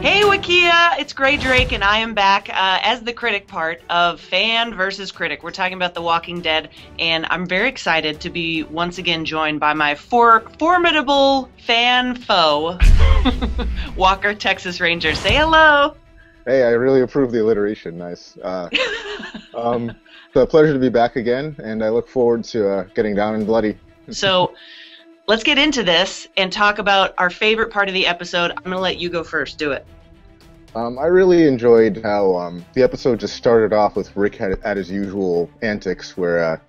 Hey Wikia, it's Grae Drake, and I am back as the critic part of Fan versus Critic. We're talking about The Walking Dead, and I'm very excited to be once again joined by my formidable fan foe, WalkerTexasRanger. Say hello. Hey, I really approve the alliteration. Nice. It's a pleasure to be back again, and I look forward to getting down and bloody. So, let's get into this and talk about our favorite part of the episode. I'm going to let you go first. Do it. I really enjoyed how the episode just started off with Rick at his usual antics, where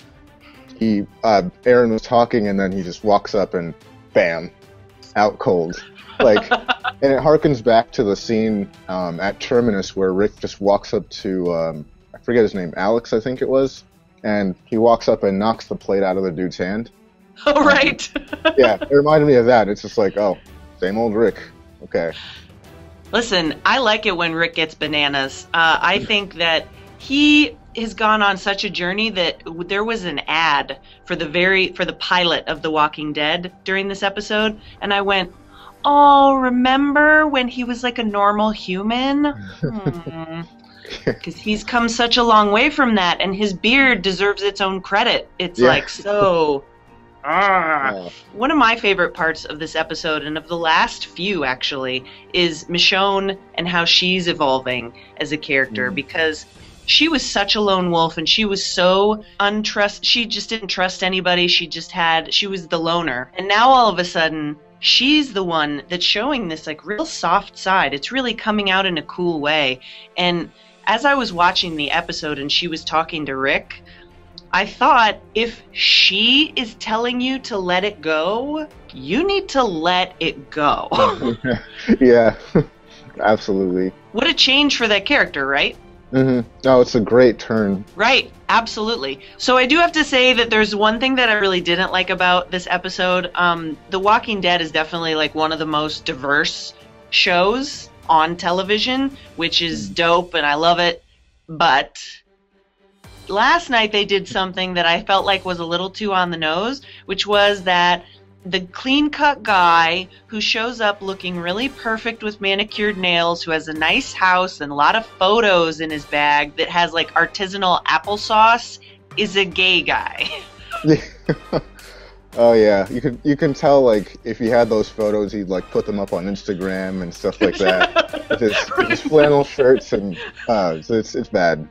Aaron was talking, and then he just walks up and bam, out cold. And it harkens back to the scene at Terminus where Rick just walks up to I forget his name, Alex, I think it was, and he walks up and knocks the plate out of the dude's hand. Oh, right. Yeah, it reminded me of that. It's just like, oh, same old Rick. Okay. Listen, I like it when Rick gets bananas. I think that he has gone on such a journey that there was an ad for the pilot of The Walking Dead during this episode, and I went, oh, remember when he was like a normal human? Because he's come such a long way from that, and his beard deserves its own credit. It's like so... One of my favorite parts of this episode, and of the last few actually, is Michonne and how she's evolving as a character, because she was such a lone wolf and she was so she just didn't trust anybody. She was the loner. And now all of a sudden, she's the one that's showing this like real soft side. It's really coming out in a cool way. And as I was watching the episode and she was talking to Rick, I thought, if she is telling you to let it go, you need to let it go. Yeah, absolutely. What a change for that character, right? Mm-hmm. No, it's a great turn. Right, absolutely. So I do have to say that there's one thing that I really didn't like about this episode. The Walking Dead is definitely like one of the most diverse shows on television, which is dope, and I love it. But last night they did something that I felt like was a little too on the nose, which was that the clean-cut guy who shows up looking really perfect with manicured nails, who has a nice house and a lot of photos in his bag that has like artisanal applesauce, is a gay guy. Oh yeah, you can tell, like, if he had those photos, he'd like put them up on Instagram and stuff like that. with his flannel shirts, and so it's bad.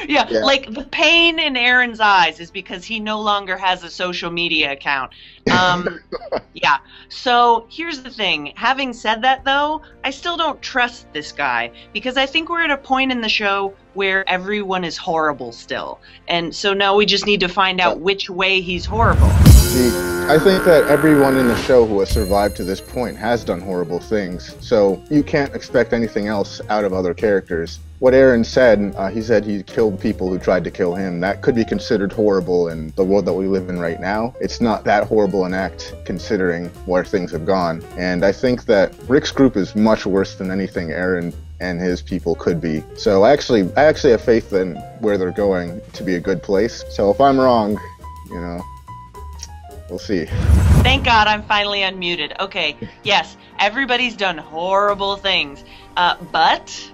Yeah, like the pain in Aaron's eyes is because he no longer has a social media account. Yeah, so here's the thing. Having said that, though, I still don't trust this guy, because I think we're at a point in the show where everyone is horrible still. And so now we just need to find out which way he's horrible. See, I think that everyone in the show who has survived to this point has done horrible things, so you can't expect anything else out of other characters. What Aaron said, he said he killed people who tried to kill him. That could be considered horrible in the world that we live in right now. It's not that horrible an act considering where things have gone. And I think that Rick's group is much worse than anything Aaron and his people could be. So I actually have faith in where they're going to be a good place. So if I'm wrong, you know, we'll see. Thank God I'm finally unmuted. Okay, yes, everybody's done horrible things, but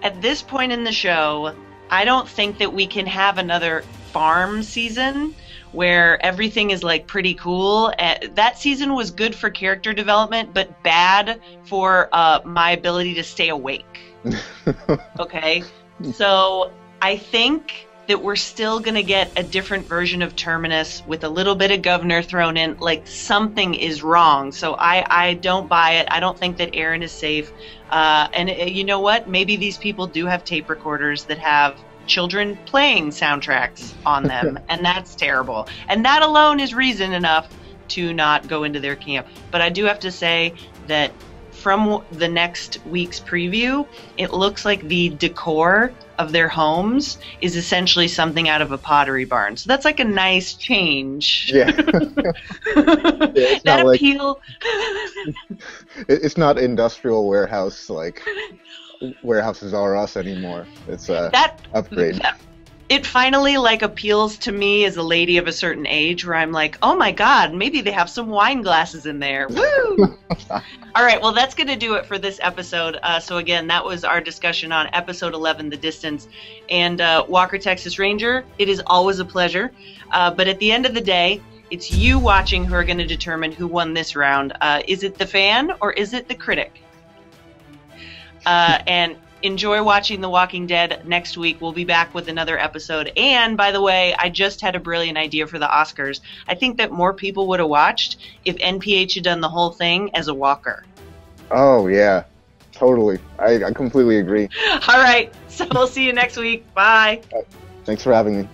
at this point in the show, I don't think that we can have another farm season where everything is like pretty cool. That season was good for character development, but bad for my ability to stay awake. Okay? So I think that we're still going to get a different version of Terminus with a little bit of Governor thrown in. Like, something is wrong. So I don't buy it. I don't think that Aaron is safe. And you know what? Maybe these people do have tape recorders that have children playing soundtracks on them, and that's terrible. And that alone is reason enough to not go into their camp. But I do have to say that from the next week's preview, it looks like the decor of their homes is essentially something out of a pottery barn. So that's like a nice change. Yeah. It's that appeal. It's not industrial warehouse like Warehouses R Us anymore. It's a upgrade. it finally like appeals to me as a lady of a certain age, where I'm like, oh my god, maybe they have some wine glasses in there. Woo! All right, well, that's going to do it for this episode. So again, that was our discussion on episode 11, The Distance. And Walker Texas Ranger, it is always a pleasure. But at the end of the day, it's you watching who are going to determine who won this round. Is it the fan or is it the critic? And enjoy watching The Walking Dead. Next week, we'll be back with another episode. And, by the way, I just had a brilliant idea for the Oscars. I think that more people would have watched if NPH had done the whole thing as a walker. Oh, yeah. Totally. I completely agree. All right. So we'll see you next week. Bye. Thanks for having me.